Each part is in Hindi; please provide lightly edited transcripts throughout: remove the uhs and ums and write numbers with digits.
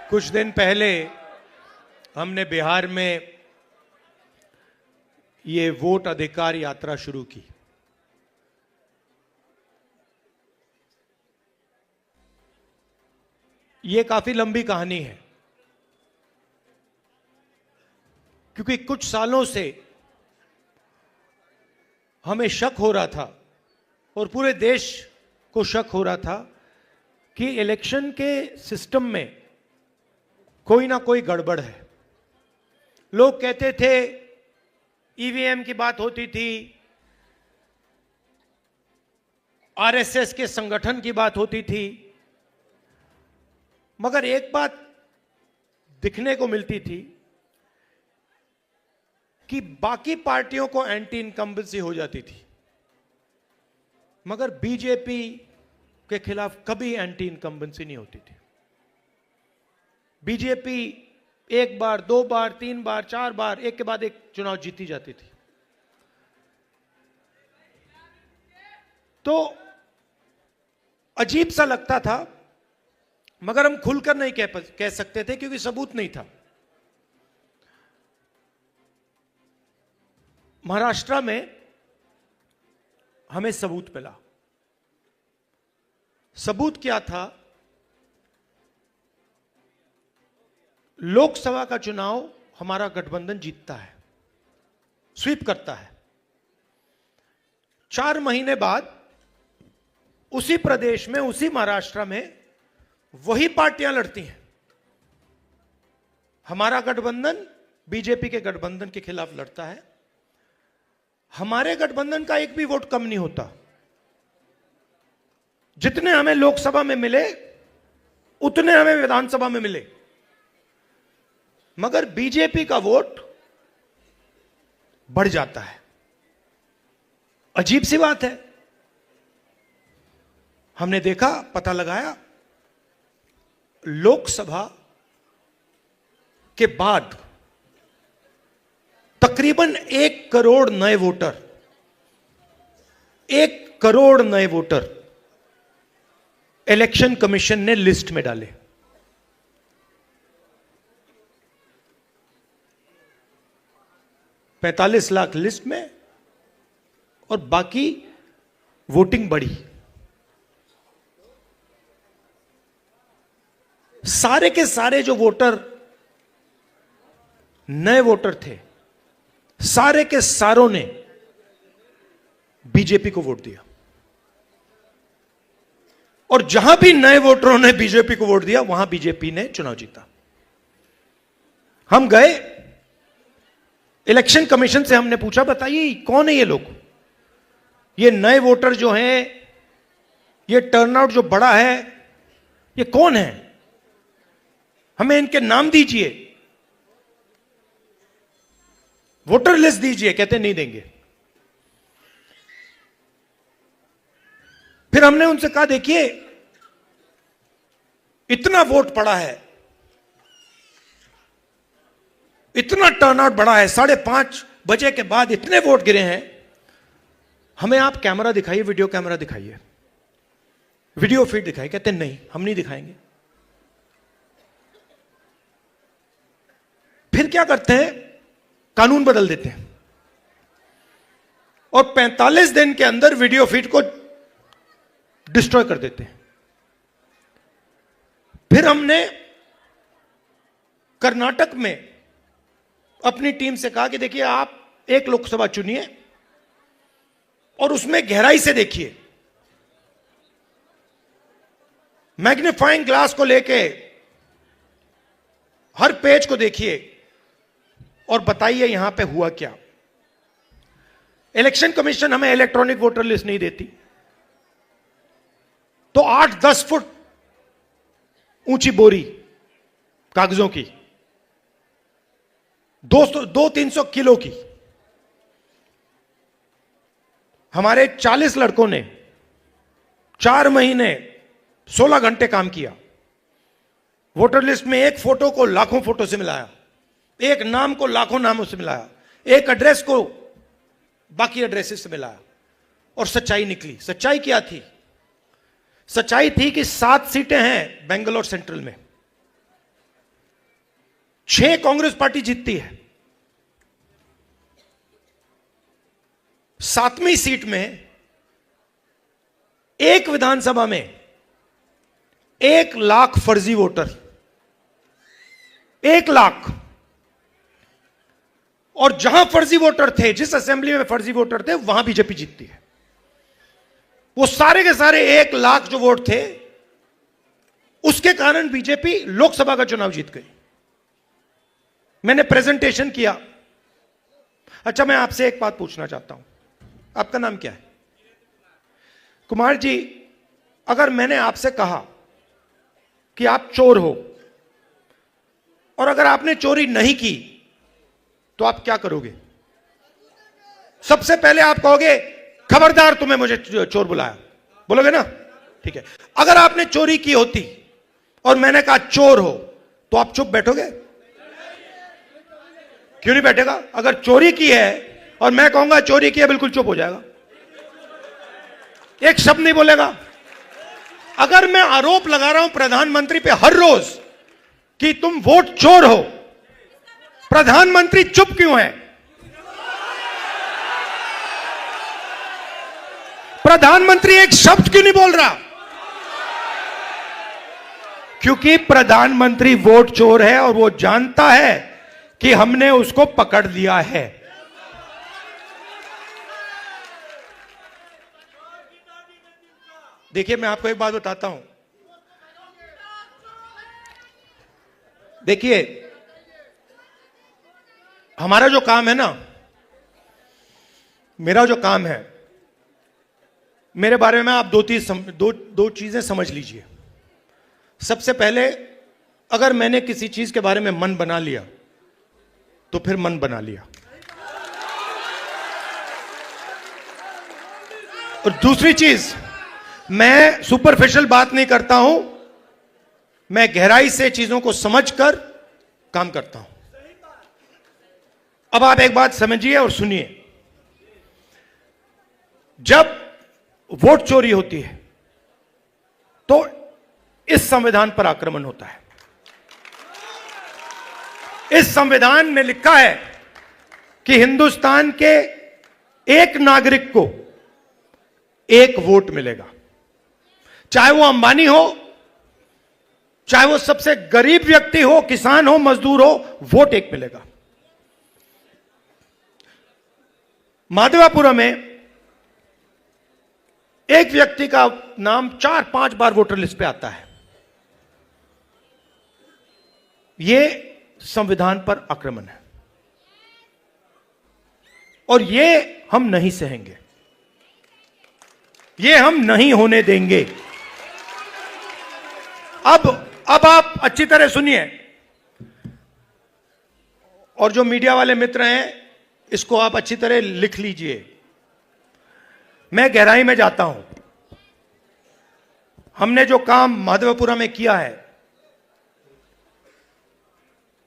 कुछ दिन पहले हमने बिहार में ये वोट अधिकार यात्रा शुरू की। ये काफी लंबी कहानी है, क्योंकि कुछ सालों से हमें शक हो रहा था और पूरे देश को शक हो रहा था कि इलेक्शन के सिस्टम में कोई ना कोई गड़बड़ है। लोग कहते थे ईवीएम की बात होती थी, आरएसएस के संगठन की बात होती थी, मगर एक बात दिखने को मिलती थी कि बाकी पार्टियों को एंटी इनकम्बेंसी हो जाती थी, मगर बीजेपी के खिलाफ कभी एंटी इनकम्बेंसी नहीं होती थी। बीजेपी एक बार, दो बार, तीन बार, चार बार, एक के बाद एक चुनाव जीती जाती थी। तो अजीब सा लगता था, मगर हम खुलकर नहीं कह सकते थे क्योंकि सबूत नहीं था। महाराष्ट्र में हमें सबूत मिला। सबूत क्या था? लोकसभा का चुनाव हमारा गठबंधन जीतता है, स्वीप करता है। 4 महीने बाद उसी प्रदेश में, उसी महाराष्ट्र में वही पार्टियां लड़ती हैं। हमारा गठबंधन बीजेपी के गठबंधन के खिलाफ लड़ता है। हमारे गठबंधन का एक भी वोट कम नहीं होता। जितने हमें लोकसभा में मिले उतने हमें विधानसभा में मिले, मगर बीजेपी का वोट बढ़ जाता है। अजीब सी बात है। हमने देखा, पता लगाया, लोकसभा के बाद तकरीबन 1 करोड़ नए वोटर, 1 करोड़ नए वोटर इलेक्शन कमीशन ने लिस्ट में डाले। $45 लाख लिस्ट में और बाकी वोटिंग बढ़ी। सारे के सारे जो वोटर नए वोटर थे, सारे के सारों ने बीजेपी को वोट दिया। और जहां भी नए वोटरों ने बीजेपी को वोट दिया, वहां बीजेपी ने चुनाव जीता। हम गए इलेक्शन कमीशन से, हमने पूछा, बताइए कौन है ये लोग? ये नए वोटर जो हैं, ये टर्नआउट जो बड़ा है, ये कौन है? हमें इनके नाम दीजिए, वोटर लिस्ट दीजिए। कहते नहीं देंगे। फिर हमने उनसे कहा, देखिए इतना वोट पड़ा है, इतना टर्नआउट बढ़ा है, 5:30 बजे के बाद इतने वोट गिरे हैं, हमें आप कैमरा दिखाइए, वीडियो कैमरा दिखाइए, वीडियो फीड दिखाइए। कहते नहीं, हम नहीं दिखाएंगे। फिर क्या करते हैं? कानून बदल देते हैं और 45 दिन के अंदर वीडियो फीड को डिस्ट्रॉय कर देते हैं। फिर हमने कर्नाटक में अपनी टीम से कहा कि देखिए, आप एक लोकसभा चुनिए और उसमें गहराई से देखिए, मैग्नीफाइंग ग्लास को लेके हर पेज को देखिए और बताइए यहां पे हुआ क्या। इलेक्शन कमीशन हमें इलेक्ट्रॉनिक वोटर लिस्ट नहीं देती, तो 8-10 फुट ऊंची बोरी कागजों की, 200-300 किलो की, हमारे 40 लड़कों ने 4 महीने 16 घंटे काम किया। वोटर लिस्ट में एक फोटो को लाखों फोटो से मिलाया, एक नाम को लाखों नामों से मिलाया, एक एड्रेस को बाकी एड्रेसेस से मिलाया और सच्चाई निकली। सच्चाई क्या थी? सच्चाई थी कि 7 सीटें हैं बेंगलोर सेंट्रल में, 6 कांग्रेस पार्टी जीतती है, 7वीं सीट में एक विधानसभा में 1 लाख फर्जी वोटर, 1 लाख। और जहां फर्जी वोटर थे, जिस असेंबली में फर्जी वोटर थे, वहां बीजेपी जीतती है। वो सारे के सारे 1 लाख जो वोट थे, उसके कारण बीजेपी लोकसभा का चुनाव जीत गई। मैंने प्रेजेंटेशन किया। अच्छा, मैं आपसे एक बात पूछना चाहता हूं, आपका नाम क्या है? कुमार जी, अगर मैंने आपसे कहा कि आप चोर हो, और अगर आपने चोरी नहीं की, तो आप क्या करोगे? सबसे पहले आप कहोगे खबरदार, तुम्हें मुझे चोर बुलाया, बोलोगे ना? ठीक है। अगर आपने चोरी की होती और मैंने कहा चोर हो, तो आप चुप बैठोगे? क्यों नहीं बैठेगा? अगर चोरी की है और मैं कहूंगा चोरी की है, बिल्कुल चुप हो जाएगा, एक शब्द नहीं बोलेगा। अगर मैं आरोप लगा रहा हूं प्रधानमंत्री पे हर रोज कि तुम वोट चोर हो, प्रधानमंत्री चुप क्यों है? प्रधानमंत्री एक शब्द क्यों नहीं बोल रहा? क्योंकि प्रधानमंत्री वोट चोर है और वो जानता है कि हमने उसको पकड़ लिया है। देखिए, मैं आपको एक बात बताता हूं। देखिए, हमारा जो काम है ना, मेरा जो काम है, मेरे बारे में आप दो चीजें समझ लीजिए। सबसे पहले, अगर मैंने किसी चीज के बारे में मन बना लिया, तो फिर मन बना लिया। और दूसरी चीज, मैं सुपरफिशियल बात नहीं करता हूं, मैं गहराई से चीजों को समझकर काम करता हूं। अब आप एक बात समझिए और सुनिए। जब वोट चोरी होती है, तो इस संविधान पर आक्रमण होता है। इस संविधान में लिखा है कि हिंदुस्तान के एक नागरिक को 1 वोट मिलेगा, चाहे वो अंबानी हो, चाहे वो सबसे गरीब व्यक्ति हो, किसान हो, मजदूर हो, वोट 1 मिलेगा। माधवापुरम में एक व्यक्ति का नाम 4-5 बार वोटर लिस्ट पे आता है। यह संविधान पर आक्रमण है और यह हम नहीं सहेंगे, यह हम नहीं होने देंगे। अब आप अच्छी तरह सुनिए, और जो मीडिया वाले मित्र हैं, इसको आप अच्छी तरह लिख लीजिए। मैं गहराई में जाता हूं। हमने जो काम माधवपुरा में किया है,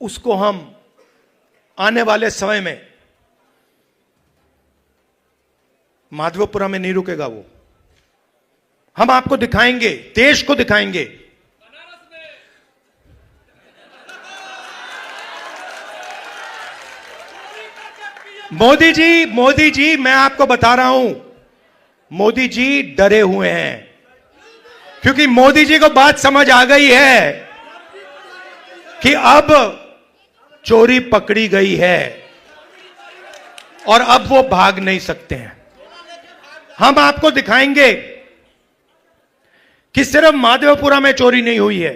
उसको हम आने वाले समय में, माधवपुरा में नहीं रुकेगा वो, हम आपको दिखाएंगे, देश को दिखाएंगे। मोदी जी, मैं आपको बता रहा हूं, मोदी जी डरे हुए हैं, क्योंकि मोदी जी को बात समझ आ गई है कि अब चोरी पकड़ी गई है और अब वो भाग नहीं सकते हैं। हम आपको दिखाएंगे कि सिर्फ माधवपुरा में चोरी नहीं हुई है,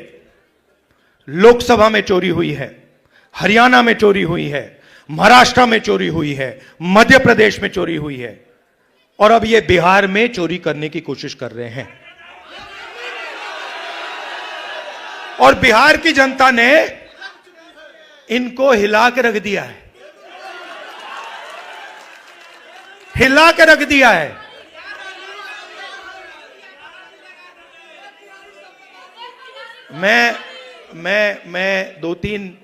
लोकसभा में चोरी हुई है, हरियाणा में चोरी हुई है, महाराष्ट्र में चोरी हुई है, मध्य प्रदेश में चोरी हुई है, और अब ये बिहार में चोरी करने की कोशिश कर रहे हैं। और बिहार की जनता ने इनको हिला के रख दिया है, हिला के रख दिया है। मैं 2-3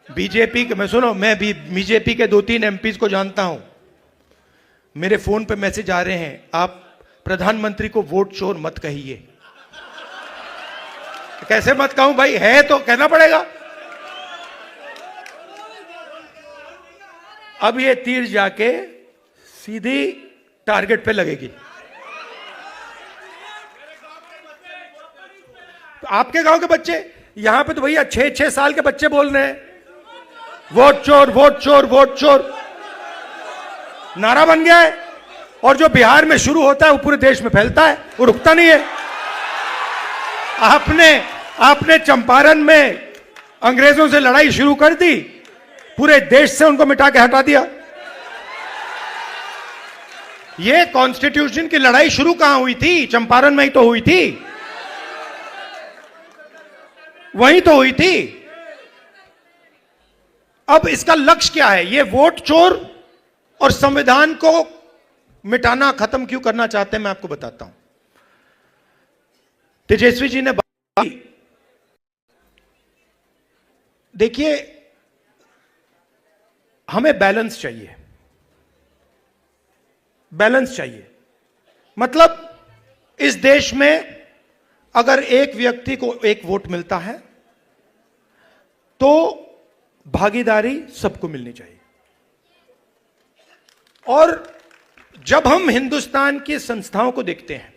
बीजेपी के, मैं सुनो, मैं भी बीजेपी के 2-3 एमपीज को जानता हूं। मेरे फोन पे मैसेज आ रहे हैं, आप प्रधानमंत्री को वोट चोर मत कहिए। कैसे मत कहूं भाई, है तो कहना पड़ेगा। अब ये तीर जाके सीधी टारगेट पे लगेगी। आपके गांव के बच्चे, यहां पे तो भैया 6-6 साल के बच्चे बोल रहे हैं वोट चोर वोट चोर वोट चोर, नारा बन गया है। और जो बिहार में शुरू होता है वो पूरे देश में फैलता है, वो रुकता नहीं है। आपने चंपारण में अंग्रेजों से लड़ाई शुरू कर दी, पूरे देश से उनको मिटा के हटा दिया। ये कॉन्स्टिट्यूशन की लड़ाई शुरू कहां हुई थी? चंपारण में ही तो हुई थी, वहीं तो हुई थी। अब इसका लक्ष्य क्या है? ये वोट चोर और संविधान को मिटाना, खत्म क्यों करना चाहते हैं, मैं आपको बताता हूं। तेजस्वी जी ने बात की, देखिए हमें बैलेंस चाहिए, बैलेंस चाहिए। मतलब इस देश में अगर एक व्यक्ति को एक वोट मिलता है तो भागीदारी सबको मिलनी चाहिए। और जब हम हिंदुस्तान की संस्थाओं को देखते हैं,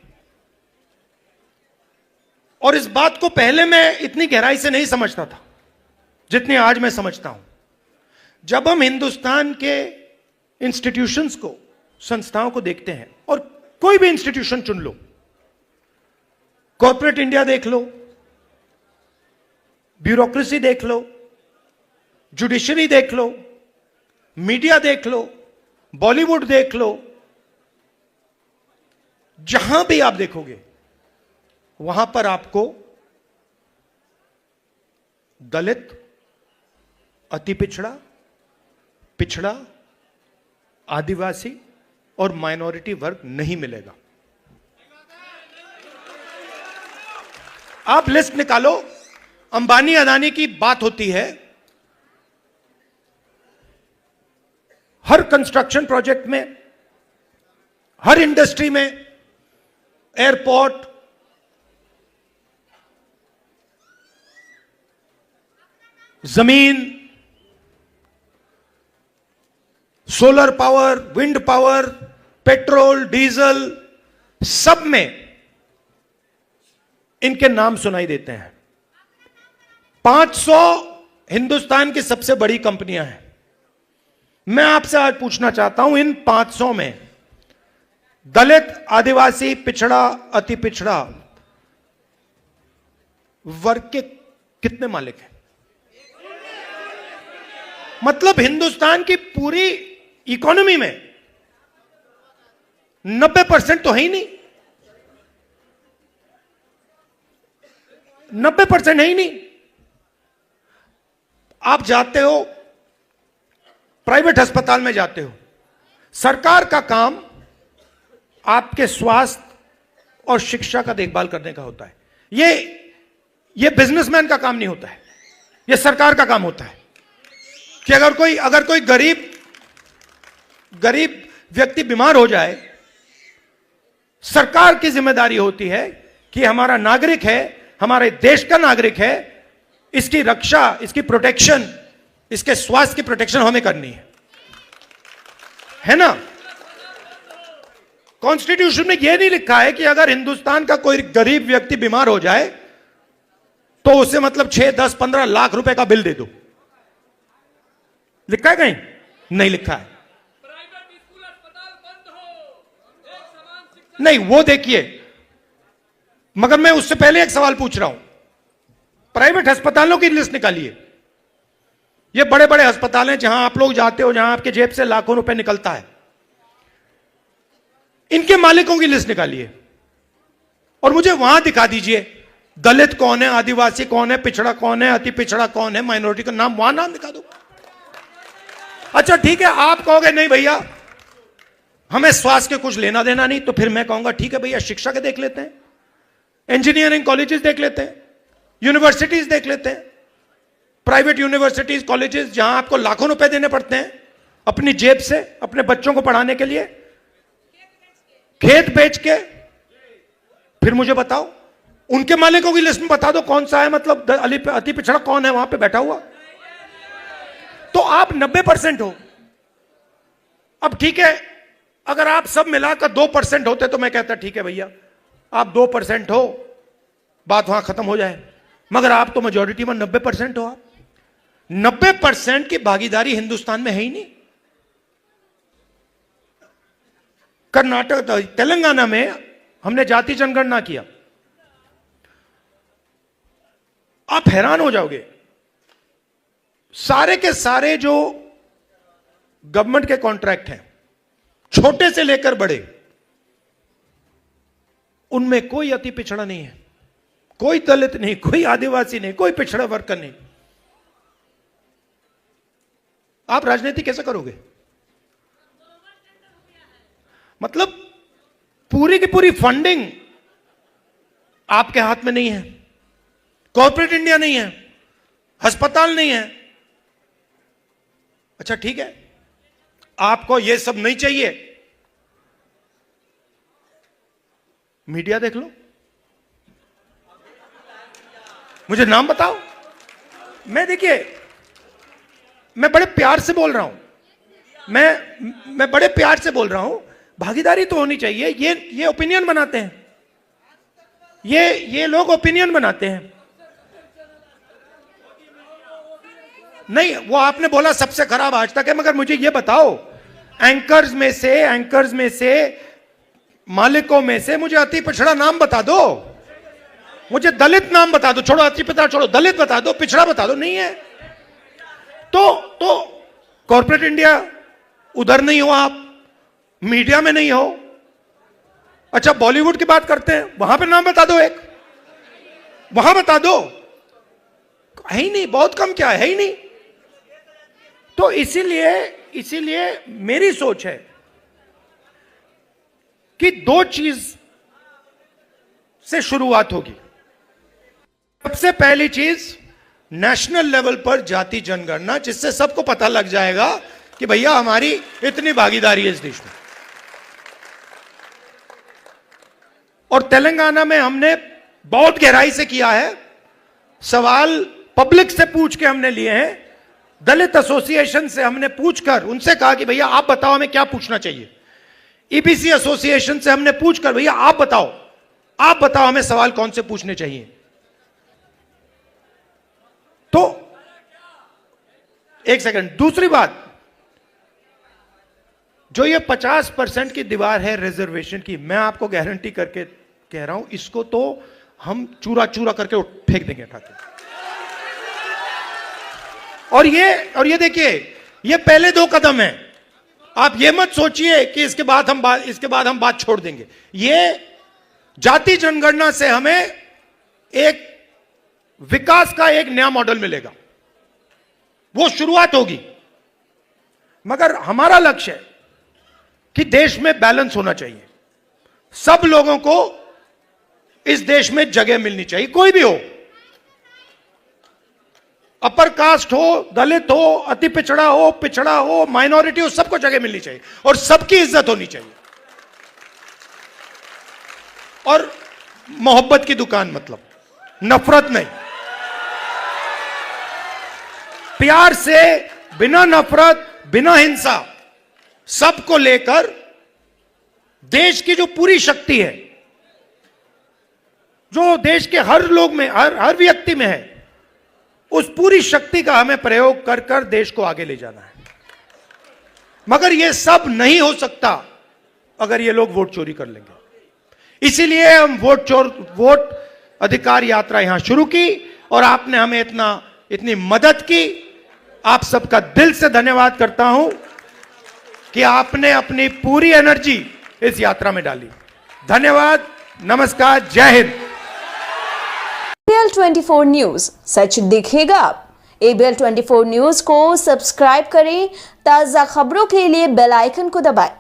और इस बात को पहले मैं इतनी गहराई से नहीं समझता था जितनी आज मैं समझता हूं, जब हम हिंदुस्तान के इंस्टीट्यूशंस को, संस्थाओं को देखते हैं, और कोई भी इंस्टीट्यूशन चुन लो, कॉर्पोरेट इंडिया देख लो, ब्यूरोक्रेसी देख लो, जुडिशरी देख लो, मीडिया देख लो, बॉलीवुड देख लो, जहां भी आप देखोगे वहां पर आपको दलित, अति पिछड़ा, पिछड़ा, आदिवासी और माइनॉरिटी वर्ग नहीं मिलेगा। आप लिस्ट निकालो, अंबानी अदानी की बात होती है, हर कंस्ट्रक्शन प्रोजेक्ट में, हर इंडस्ट्री में, एयरपोर्ट, जमीन, solar power, wind power, petrol, diesel, सब में इनके नाम सुनाई देते हैं। 500 हिंदुस्तान की सबसे बड़ी कंपनियां हैं। मैं आपसे आज पूछना चाहता हूं, इन 500 में दलित, आदिवासी, पिछड़ा, अति पिछड़ा वर्ग के कितने मालिक हैं? मतलब हिंदुस्तान की पूरी इकोनॉमी में 90% तो है ही नहीं, 90% है ही नहीं। आप जाते हो प्राइवेट अस्पताल में, जाते हो, सरकार का काम आपके स्वास्थ्य और शिक्षा का देखभाल करने का होता है। ये बिजनेसमैन का काम नहीं होता है, ये सरकार का काम होता है कि अगर कोई गरीब व्यक्ति बीमार हो जाए, सरकार की जिम्मेदारी होती है कि हमारा नागरिक है, हमारे देश का नागरिक है, इसकी रक्षा, इसकी प्रोटेक्शन, इसके स्वास्थ्य की प्रोटेक्शन हमें करनी है ना? कॉन्स्टिट्यूशन में यह नहीं लिखा है कि अगर हिंदुस्तान का कोई गरीब व्यक्ति बीमार हो जाए तो उसे मतलब 6, 10, 15 लाख रुपए का बिल दे दो। लिखा है कहीं? नहीं लिखा है। प्राइवेट स्कूल अस्पताल बंद हो, एक समान शिक्षा नहीं, वो देखिए, मगर मैं उससे पहले एक सवाल पूछ रहा हूं। प्राइवेट अस्पतालों की लिस्ट निकालिए। ये बड़े बड़े अस्पताल हैं जहां आप लोग जाते हो, जहां आपके जेब से लाखों रुपए निकलता है, इनके मालिकों की लिस्ट निकालिए और मुझे वहां दिखा दीजिए दलित कौन है, आदिवासी कौन है, पिछड़ा कौन है, अति पिछड़ा कौन है, माइनॉरिटी का नाम, वहां नाम दिखा दो। अच्छा ठीक है, आप कहोगे नहीं भैया हमें स्वास्थ्य के कुछ लेना देना नहीं, तो फिर मैं कहूंगा ठीक है भैया शिक्षा के देख लेते हैं, इंजीनियरिंग कॉलेजेस देख लेते हैं, यूनिवर्सिटीज देख लेते हैं, प्राइवेट यूनिवर्सिटीज, कॉलेजेस जहां आपको लाखों रुपए देने पड़ते हैं अपनी जेब से अपने बच्चों को पढ़ाने के लिए, खेत बेच के। फिर मुझे बताओ उनके मालिकों की लिस्ट में बता दो कौन सा है, मतलब अति पिछड़ा कौन है वहां पे बैठा हुआ। तो आप 90% हो, अब ठीक है, अगर आप सब मिलाकर 2% होते तो मैं कहता ठीक है भैया, आप 2% हो, बात वहां खत्म हो जाए। मगर आप तो मेजोरिटी में 90% हो। आप 90% की भागीदारी हिंदुस्तान में है ही नहीं। कर्नाटक, तेलंगाना में हमने जाति जनगणना किया, आप हैरान हो जाओगे। सारे के सारे जो गवर्नमेंट के कॉन्ट्रैक्ट हैं, छोटे से लेकर बड़े, उनमें कोई अति पिछड़ा नहीं है, कोई दलित नहीं, कोई आदिवासी नहीं, कोई पिछड़ा वर्ग का नहीं। आप राजनीति कैसे करोगे? मतलब पूरी की पूरी फंडिंग आपके हाथ में नहीं है, कॉर्पोरेट इंडिया नहीं है, अस्पताल नहीं है। अच्छा ठीक है, आपको यह सब नहीं चाहिए, मीडिया देख लो, मुझे नाम बताओ। मैं देखिए, मैं बड़े प्यार से बोल रहा हूं, मैं बड़े प्यार से बोल रहा हूं, भागीदारी तो होनी चाहिए। ये ओपिनियन बनाते हैं, ये लोग ओपिनियन बनाते हैं। नहीं, वो आपने बोला सबसे खराब आज तक है, मगर मुझे ये बताओ, एंकर्स में से मालिकों में से मुझे अति पिछड़ा नाम बता दो, मुझे दलित नाम बता दो, छोड़ो अति पिछड़ा, छोड़ो दलित बता दो, पिछड़ा बता दो, नहीं है। तो कॉर्पोरेट इंडिया उधर नहीं हो, आप मीडिया में नहीं हो। अच्छा बॉलीवुड की बात करते हैं, वहां पे नाम बता दो, एक वहां बता दो, है ही नहीं, बहुत कम, क्या है ही नहीं। तो इसीलिए मेरी सोच है कि दो चीज से शुरुआत होगी। सबसे पहली चीज नेशनल लेवल पर जाति जनगणना, जिससे सबको पता लग जाएगा कि भैया हमारी इतनी भागीदारी है इस देश में। और तेलंगाना में हमने बहुत गहराई से किया है, सवाल पब्लिक से पूछ के हमने लिए हैं, दलित एसोसिएशन से हमने पूछकर उनसे कहा कि भैया आप बताओ हमें क्या पूछना चाहिए। ईबीसी एसोसिएशन से हमने पूछकर भैया आप बताओ हमें सवाल कौन से पूछने चाहिए। तो एक सेकंड, दूसरी बात, जो ये 50% की दीवार है रिजर्वेशन की, मैं आपको गारंटी करके कह रहा हूं, इसको तो हम चूरा चूरा करके फेंक देंगे उठा के। और ये देखिए, ये पहले 2 कदम हैं। आप ये मत सोचिए कि इसके बाद हम बात छोड़ देंगे। ये जाति जनगणना से हमें एक विकास का एक नया मॉडल मिलेगा, वो शुरुआत होगी। मगर हमारा लक्ष्य है कि देश में बैलेंस होना चाहिए, सब लोगों को इस देश में जगह मिलनी चाहिए, कोई भी हो, अपर कास्ट हो, दलित हो, अति पिछड़ा हो, माइनॉरिटी हो, सबको जगह मिलनी चाहिए और सबकी इज्जत होनी चाहिए। और मोहब्बत की दुकान, मतलब नफरत नहीं, प्यार से, बिना नफरत, बिना हिंसा, सबको लेकर देश की जो पूरी शक्ति है, जो देश के हर लोग में, हर व्यक्ति में है, उस पूरी शक्ति का हमें प्रयोग कर कर देश को आगे ले जाना है। मगर यह सब नहीं हो सकता अगर ये लोग वोट चोरी कर लेंगे। इसीलिए हम वोट अधिकार यात्रा यहां शुरू की और आपने हमें इतनी मदद की। आप सबका दिल से धन्यवाद करता हूं कि आपने अपनी पूरी एनर्जी इस यात्रा में डाली। धन्यवाद, नमस्कार, जय हिंद। ABL 24 न्यूज, सच दिखेगा अब। ABL 24 न्यूज को सब्सक्राइब करें, ताजा खबरों के लिए बेल आइकन को दबाएं।